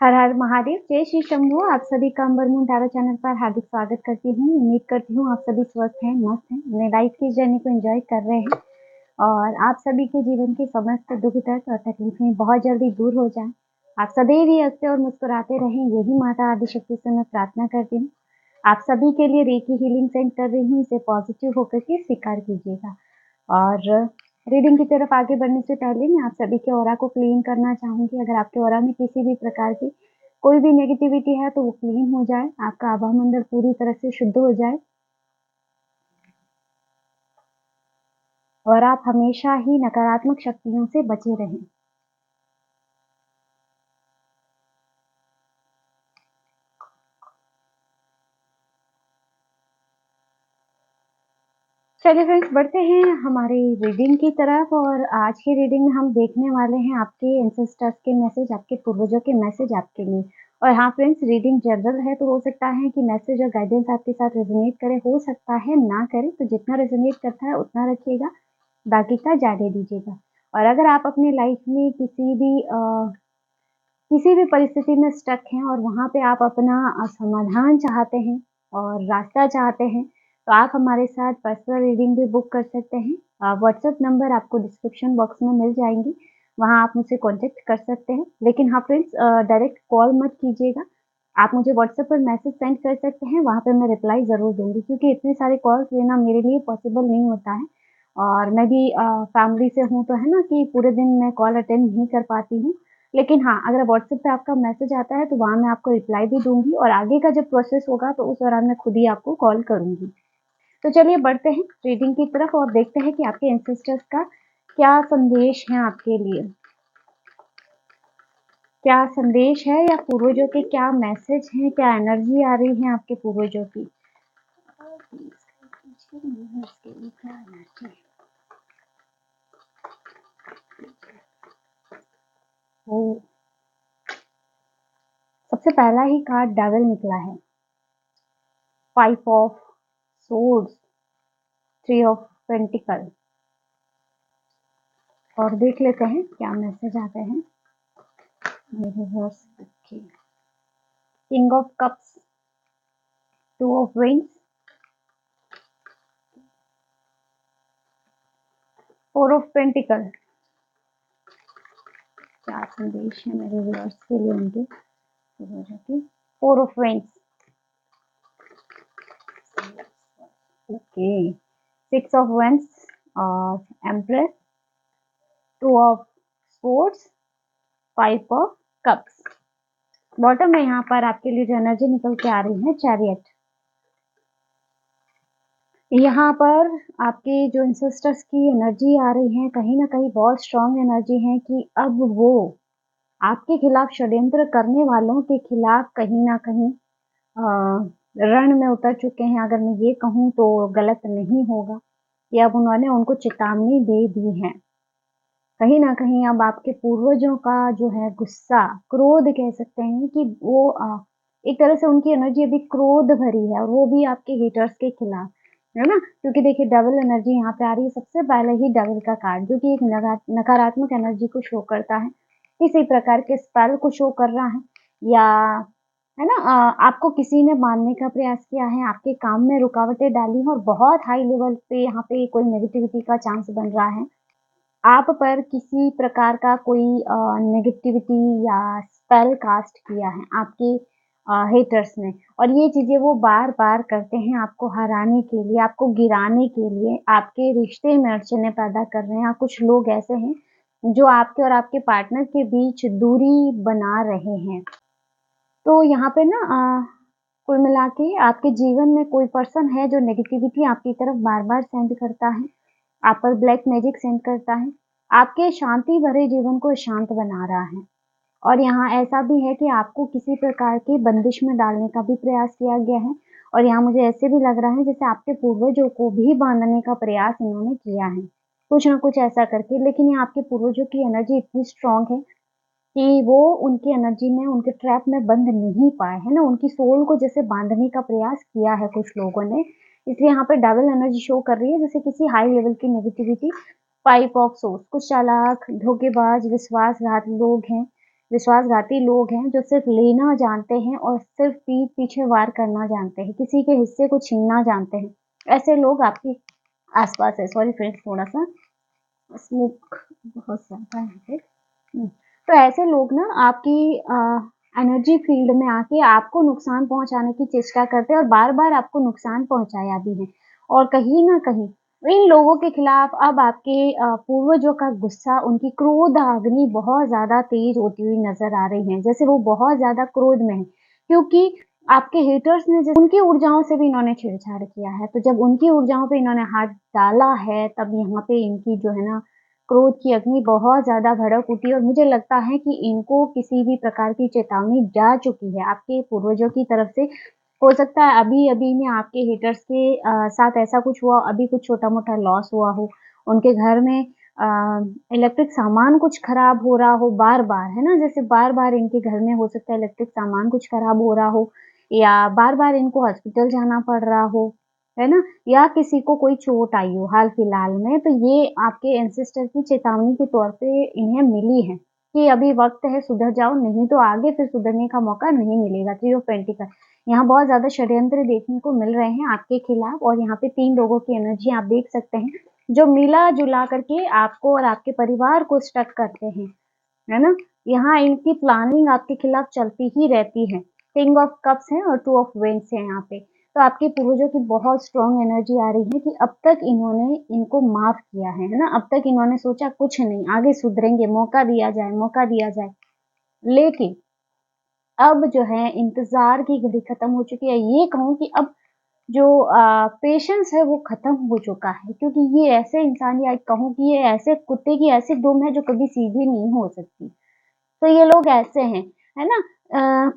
हर हर महादेव, जय श्री शंभू। आप सभी का अंबर मून टैरो चैनल पर हार्दिक स्वागत करती हूँ। उम्मीद करती हूँ आप सभी स्वस्थ हैं, मस्त हैं, अपने लाइफ की जर्नी को एंजॉय कर रहे हैं और आप सभी के जीवन के समस्त दुख दर्द और तकलीफें बहुत जल्दी दूर हो जाएं। आप सदैव ही हंसते और मुस्कुराते रहें, यही माता आदिशक्ति से मैं प्रार्थना करती हूँ। आप सभी के लिए रेकी हीलिंग सेंड कर रही हूँ, इसे पॉजिटिव होकर के स्वीकार कीजिएगा। और रीडिंग की तरफ आगे बढ़ने से पहले मैं आप सभी के ऑरा को क्लीन करना चाहूंगी। अगर आपके ऑरा में किसी भी प्रकार की कोई भी नेगेटिविटी है तो वो क्लीन हो जाए, आपका आभा मंडल पूरी तरह से शुद्ध हो जाए और आप हमेशा ही नकारात्मक शक्तियों से बचे रहें। चलिए फ्रेंड्स, बढ़ते हैं हमारी रीडिंग की तरफ। और आज की रीडिंग में हम देखने वाले हैं आपके एंसेस्टर्स के मैसेज, आपके पूर्वजों के मैसेज आपके लिए। और हाँ फ्रेंड्स, रीडिंग जनरल है तो हो सकता है कि मैसेज और गाइडेंस आपके साथ रेजोनेट करे, हो सकता है ना करे, तो जितना रेजोनेट करता है उतना रखिएगा, बाकी का जाने दीजिएगा। और अगर आप अपनी लाइफ में किसी भी परिस्थिति में स्टक हैं और वहाँ पे आप अपना समाधान चाहते हैं और रास्ता चाहते हैं, तो आप हमारे साथ पर्सनल रीडिंग भी बुक कर सकते हैं। व्हाट्सएप नंबर आपको डिस्क्रिप्शन बॉक्स में मिल जाएंगी, वहाँ आप मुझसे कांटेक्ट कर सकते हैं। लेकिन हाँ फ्रेंड्स, डायरेक्ट कॉल मत कीजिएगा, आप मुझे व्हाट्सएप पर मैसेज सेंड कर सकते हैं, वहाँ पे मैं रिप्लाई ज़रूर दूंगी, क्योंकि इतने सारे कॉल्स लेना मेरे लिए पॉसिबल नहीं होता है। और मैं भी फैमिली से हूँ तो है ना कि पूरे दिन मैं कॉल अटेंड नहीं कर पाती हूँ। लेकिन हाँ, अगर व्हाट्सएप पे आपका मैसेज आता है तो वहाँ मैं आपको रिप्लाई भी दूंगी और आगे का जब प्रोसेस होगा तो उस दौरान मैं खुद ही आपको कॉल करूंगी। तो चलिए बढ़ते हैं रीडिंग की तरफ और देखते हैं कि आपके एंसेस्टर्स का क्या संदेश है आपके लिए, क्या संदेश है या पूर्वजों के क्या मैसेज हैं, क्या एनर्जी आ रही है आपके पूर्वजों की। सबसे पहला ही कार्ड डेविल निकला है, 5 ऑफ सोर्ड्स, 3 ऑफ पेंटिकल। और देख लेते हैं क्या मैसेज आते हैं मेरे वर्स के। King of cups, 2 of winds, 4 of pentacle. क्या संदेश है मेरे व्यूअर्स के लिए उनके पूर्वजों की। 4 of winds, okay, 6 of wands और empress, 2 of swords, 5 of cups. Bottom में यहाँ पर आपके लिए जो एनर्जी निकल के आ रही है, चैरियट। यहाँ पर आपके जो एंसेस्टर्स की एनर्जी आ रही है, कहीं ना कहीं बहुत स्ट्रांग एनर्जी है कि अब वो आपके खिलाफ षड्यंत्र करने वालों के खिलाफ कहीं ना कहीं रण में उतर चुके हैं। अगर मैं ये कहूँ तो गलत नहीं होगा, या अब उन्होंने उनको चेतावनी दे दी है। कहीं ना कहीं अब आपके पूर्वजों का जो है गुस्सा, क्रोध कह सकते हैं कि वो एक तरह से उनकी एनर्जी अभी क्रोध भरी है और वो भी आपके हेटर्स के खिलाफ, है ना। क्योंकि देखिए डबल एनर्जी यहाँ पे आ रही है। सबसे पहले ही डबल का कार्ड जो कि एक नकारात्मक एनर्जी को शो करता है, किसी प्रकार के स्पेल को शो कर रहा है, या है ना आपको किसी ने मारने का प्रयास किया है, आपके काम में रुकावटें डाली हैं और बहुत हाई लेवल पे यहाँ पे कोई नेगेटिविटी का चांस बन रहा है। आप पर किसी प्रकार का कोई नेगेटिविटी या स्पेल कास्ट किया है आपके हेटर्स ने, और ये चीजें वो बार बार करते हैं आपको हराने के लिए, आपको गिराने के लिए, आपके रिश्ते में अड़चने पैदा कर रहे हैं। कुछ लोग ऐसे हैं जो आपके और आपके पार्टनर के बीच दूरी बना रहे हैं। तो यहाँ पे ना कुल मिला के आपके जीवन में कोई पर्सन है जो नेगेटिविटी आपकी तरफ बार बार सेंड करता है, आप पर ब्लैक मैजिक सेंड करता है, आपके शांति भरे जीवन को शांत बना रहा है। और यहाँ ऐसा भी है कि आपको किसी प्रकार की बंदिश में डालने का भी प्रयास किया गया है। और यहाँ मुझे ऐसे भी लग रहा है जैसे आपके पूर्वजों को भी बांधने का प्रयास इन्होंने किया है, कुछ ना कुछ ऐसा करके। लेकिन ये आपके पूर्वजों की एनर्जी इतनी स्ट्रांग है कि वो उनकी एनर्जी में, उनके ट्रैप में बंध नहीं पाए, है ना। उनकी सोल को जैसे बांधने का प्रयास किया है कुछ लोगों ने, इसलिए यहाँ पे डबल एनर्जी शो कर रही है, जैसे किसी हाई लेवल की नेगेटिविटी। 5 ऑफ सोर्स, कुछ चालाक, धोखेबाज, विश्वासघात लोग हैं विश्वासघाती लोग हैं जो सिर्फ़ लेना जानते हैं और सिर्फ़ पीठ पीछे वार करना जानते हैं, किसी के हिस्से को छीनना जानते हैं। ऐसे लोग आपके आस-पास है। सॉरी फ्रेंड्स, थोड़ा-सा स्मोक बहुत ज़्यादा है यहाँ पे। तो ऐसे लोग ना आपकी एनर्जी फ़ील्ड में आके आपको नुकसान पहुँचाने की चेष्टा करते हैं और बार-बार आपको नुकसान पहुँचाया भी है। और कहीं न कहीं इन लोगों के खिलाफ अब आपके पूर्वजों का गुस्सा, उनकी क्रोध अग्नि बहुत ज़्यादा तेज़ होती हुई नज़र आ रही है। जैसे वो बहुत ज़्यादा क्रोध में हैं, क्योंकि आपके हेटर्स ने जब उनकी ऊर्जाओं से भी इन्होंने छेड़छाड़ किया है, तो जब उनकी ऊर्जाओं पे इन्होंने हाथ डाला है, तब यहाँ पे इनकी जो है ना क्रोध की अग्नि बहुत ज़्यादा भड़क उठी और मुझे लगता है कि इनको किसी भी प्रकार की चेतावनी जा चुकी है आपके पूर्वजों की तरफ से। हो सकता है अभी-अभी में आपके हेटर्स के साथ ऐसा कुछ हुआ, अभी कुछ छोटा-मोटा लॉस हुआ हो, उनके घर में इलेक्ट्रिक सामान कुछ खराब हो रहा हो बार-बार, है ना? जैसे बार-बार इनके घर में हो सकता है इलेक्ट्रिक सामान कुछ खराब हो रहा हो या बार-बार इनको हॉस्पिटल जाना पड़ रहा हो, है ना? या किसी को कोई चोट आई हो हाल-फिलहाल में, तो ये आपके एंसेस्टर की चेतावनी के तौर पे इन्हें मिली है, कि अभी वक़्त है सुधर जाओ, नहीं तो आगे फिर सुधरने का मौका नहीं मिलेगा। थ्री ऑफ पेंटिकल यहाँ बहुत ज़्यादा षड्यंत्र देखने को मिल रहे हैं आपके खिलाफ और यहाँ पे 3 लोगों की एनर्जी आप देख सकते हैं, जो मिला-जुला करके आपको और आपके परिवार को स्टक करते हैं, है ना? यहाँ इनकी प्लानिंग आपके खिलाफ चलती ही रहती है। किंग ऑफ कप्स है और टू ऑफ वेंड्स है यहाँ पे। तो आपके पूर्वजों की बहुत स्ट्रॉन्ग एनर्जी आ रही है कि अब तक इन्होंने इनको माफ़ किया है ना? अब तक इन्होंने सोचा कुछ नहीं, आगे सुधरेंगे, मौका दिया जाए, मौका दिया जाए। लेकिन अब जो है इंतज़ार की घड़ी खत्म हो चुकी है। ये कहूँ कि अब जो पेशेंस है वो खत्म हो चुका है क्योंकि ये ऐसे इंसान या कहूँ कि ये ऐसे कुत्ते की ऐसी दुम है जो कभी सीधी नहीं हो सकती। तो ये लोग ऐसे हैं, है ना?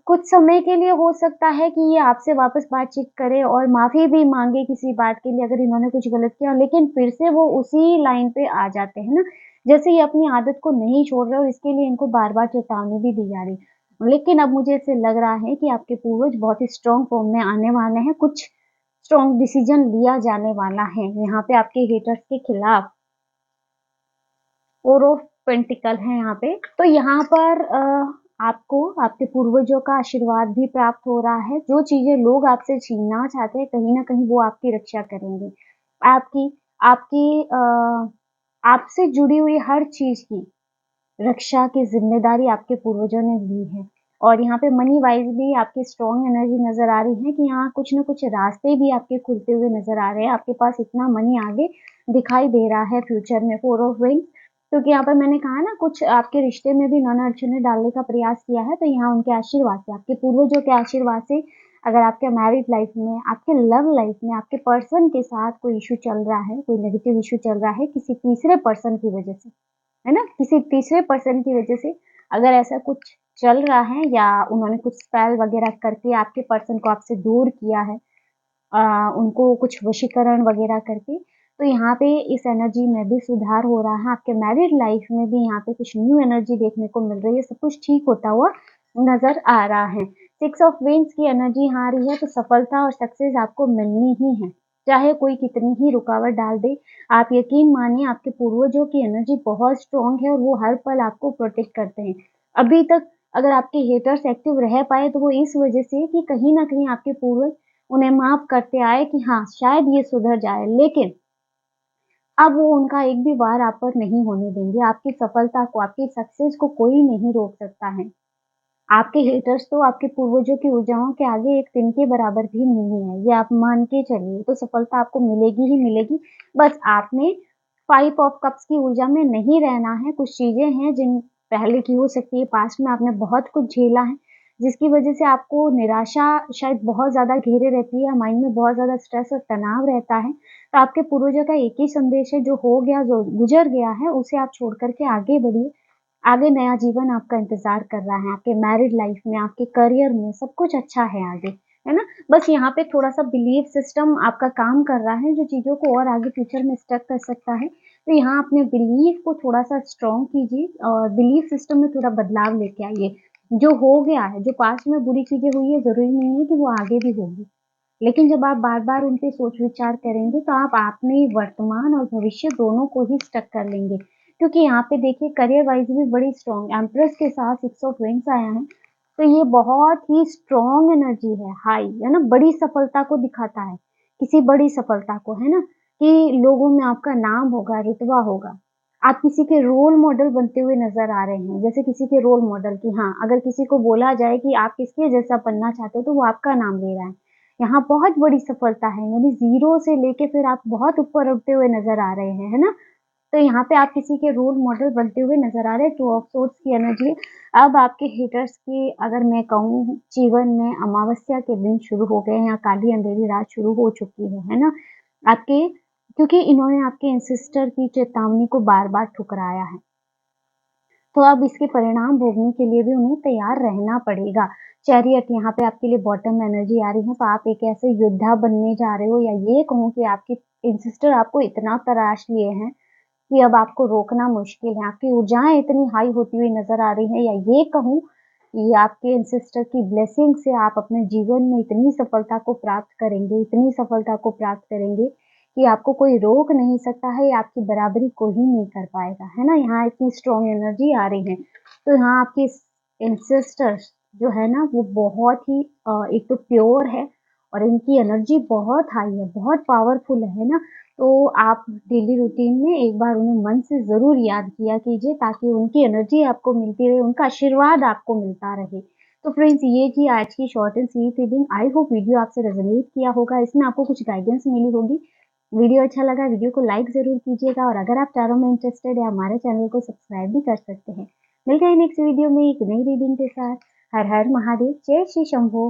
कुछ समय के लिए हो सकता है कि ये आपसे वापस बातचीत करे और माफ़ी भी माँगे किसी बात के लिए अगर इन्होंने कुछ गलत किया, लेकिन फिर से वो उसी लाइन पे आ जाते हैं ना, जैसे ये अपनी आदत को नहीं छोड़ रहे और इसके लिए इनको बार-बार चेतावनी भी दी जा रही है। लेकिन अब मुझे ऐसे लग रहा है कि आपके पूर्वज बहुत ही स्ट्रॉन्ग फ़ॉर्म में आने वाले हैं, कुछ स्ट्रॉन्ग डिसीज़न लिया जाने वाला है, यहाँ पे आपके हेटर्स के खिलाफ। फोर ऑफ पेंटिकल है यहाँ पे। तो यहाँ पर आपको आपके पूर्वजों का आशीर्वाद भी प्राप्त हो रहा है। जो चीज़ें लोग आपसे छीनना चाहते हैं, कहीं न कहीं वो आपकी रक्षा करेंगे। आपकी आपकी आपसे जुड़ी हुई हर चीज़ की रक्षा की ज़िम्मेदारी आपके पूर्वजों ने ली है। और यहाँ पे मनी वाइज़ भी आपकी स्ट्रॉन्ग एनर्जी नज़र आ रही है कि यहाँ कुछ न कुछ रास्ते भी आपके खुलते हुए नज़र आ रहे हैं। आपके पास इतना मनी आगे दिखाई दे रहा है फ्यूचर में। फोर ऑफ विंड्स क्योंकि यहाँ पर मैंने कहा ना कुछ आपके रिश्ते में भी इन्होंने अड़चनें डालने का प्रयास किया है, तो यहाँ उनके आशीर्वाद से, आपके पूर्वजों के आशीर्वाद से अगर आपके मैरिड लाइफ़ में, आपके लव लाइफ़ में, आपके पर्सन के साथ कोई इश्यू चल रहा है, कोई नेगेटिव इश्यू चल रहा है किसी तीसरे पर्सन की वज़ह से, है ना? किसी तीसरे पर्सन की वज़ह से अगर ऐसा कुछ चल रहा है या उन्होंने कुछ स्पेल वग़ैरह करके आपके पर्सन को आपसे दूर किया है उनको कुछ वशीकरण वग़ैरह करके, तो यहाँ पे इस एनर्जी में भी सुधार हो रहा है। आपके मैरिड लाइफ़ में भी यहाँ पे कुछ न्यू एनर्जी देखने को मिल रही है, सब कुछ ठीक होता हुआ नज़र आ रहा है। सिक्स ऑफ वेन्स की एनर्जी यहाँ आ रही है, तो सफलता और सक्सेस आपको मिलनी ही है, चाहे कोई कितनी ही रुकावट डाल दे। आप यकीन मानिए आपके पूर्वजों की एनर्जी बहुत स्ट्रॉन्ग है और वो हर पल आपको प्रोटेक्ट करते हैं। अभी तक अगर आपके हेटर्स एक्टिव रह पाए तो वो इस वज़ह से कि कहीं न कहीं आपके पूर्वज उन्हें माफ़ करते आए कि हाँ, शायद ये सुधर जाए, लेकिन अब वो उनका एक भी वार आप पर नहीं होने देंगे। आपकी सफलता को, आपकी सक्सेस को कोई नहीं रोक सकता है। आपके हेटर्स तो आपके पूर्वजों की ऊर्जाओं के आगे एक तिनके के बराबर भी नहीं है, ये आप मान के चलिए। तो सफलता आपको मिलेगी ही मिलेगी, बस आपने 5 ऑफ कप्स की ऊर्जा में नहीं रहना है। कुछ चीज़ें हैं जिन पहले की हो सकती है, पास्ट में आपने बहुत कुछ झेला है, जिसकी वज़ह से आपको निराशा शायद बहुत ज़्यादा घेरे रहती है, माइंड में बहुत ज़्यादा स्ट्रेस और तनाव रहता है। तो आपके पूर्वजों का एक ही संदेश है, जो हो गया, जो गुज़र गया है, उसे आप छोड़ कर के आगे बढ़िए। आगे नया जीवन आपका इंतज़ार कर रहा है, आपके मैरिड लाइफ़ में, आपके करियर में, सब कुछ अच्छा है आगे, है ना? बस यहाँ पे थोड़ा-सा बिलीफ सिस्टम आपका काम कर रहा है, जो चीज़ों को और आगे फ्यूचर में स्टक कर सकता है। तो यहाँ अपने बिलीफ को थोड़ा-सा स्ट्रॉन्ग कीजिए और बिलीफ सिस्टम में थोड़ा बदलाव लेके आइए। जो हो गया है, जो पास्ट में बुरी चीज़ें हुई है, ज़रूरी नहीं है कि वो आगे भी होगी। लेकिन जब आप बार-बार उन पे सोच-विचार करेंगे, तो आप अपने वर्तमान और भविष्य दोनों को ही स्टक कर लेंगे। क्योंकि यहाँ पे देखिए करियर वाइज़ भी बड़ी स्ट्रॉन्ग एम्प्रेस के साथ 6 ऑफ वेंस आया है, तो ये बहुत ही स्ट्रॉन्ग एनर्जी है, हाई, है ना? बड़ी सफलता को दिखाता है, किसी बड़ी सफलता को, है ना? कि लोगों में आपका नाम होगा, रुतबा होगा। आप किसी के रोल मॉडल बनते हुए नज़र आ रहे हैं, जैसे किसी के रोल मॉडल कि हाँ, अगर किसी को बोला जाए कि आप किसके जैसा बनना चाहते हो, तो वो आपका नाम ले रहा है। यहाँ बहुत बड़ी सफलता है, यानी ज़ीरो से लेके फिर आप बहुत ऊपर उठते हुए नज़र आ रहे हैं, है ना? तो यहाँ पे आप किसी के रोल मॉडल बनते हुए नज़र आ रहे हैं, 2 ऑफ सोर्ड्स की एनर्जी। अब आपके हेटर्स की अगर मैं कहूँ जीवन में अमावस्या के दिन शुरू हो गए हैं या काली अंधेरी रात शुरू हो चुकी है ना? आपके क्योंकि इन्होंने आपके एंसेस्टर की चेतावनी को बार-बार ठुकराया है। तो अब इसके परिणाम भोगने के लिए भी उन्हें तैयार रहना पड़ेगा। चैरियट यहाँ पे आपके लिए बॉटम एनर्जी आ रही है, तो आप एक ऐसे योद्धा बनने जा रहे हो या ये कहूँ कि आपके एंसेस्टर आपको इतना तराश लिए हैं कि अब आपको रोकना मुश्किल है। आपकी ऊर्जाएँ इतनी हाई होती हुई नज़र आ रही हैं या ये कहूँ कि आपके एंसेस्टर की ब्लेसिंग से आप अपने जीवन में इतनी सफलता को प्राप्त करेंगे, इतनी सफलता को प्राप्त करेंगे कि आपको कोई रोक नहीं सकता है या आपकी बराबरी कोई नहीं कर पाएगा, है ना? यहाँ इतनी स्ट्रॉन्ग एनर्जी आ रही है। तो यहाँ आपके एंसेस्टर्स जो है ना वो बहुत ही एक तो प्योर है और इनकी एनर्जी बहुत हाई है, बहुत पावरफुल है ना? तो आप डेली रूटीन में एक बार उन्हें मन से ज़रूर याद किया कीजिए ताकि उनकी एनर्जी आपको मिलती रहे, उनका आशीर्वाद आपको मिलता रहे। तो फ्रेंड्स ये थी आज की short and sweet reading. I hope video आपसे रेज़ोनेट किया होगा, इसमें आपको कुछ गाइडेंस मिली होगी। वीडियो अच्छा लगा वीडियो को लाइक ज़रूर कीजिएगा और अगर आप टैरो में इंटरेस्टेड है हमारे चैनल को सब्सक्राइब भी कर सकते हैं। मिलते हैं नेक्स्ट वीडियो में एक नई रीडिंग के साथ। हर हर महादेव, जय श्री शंभो।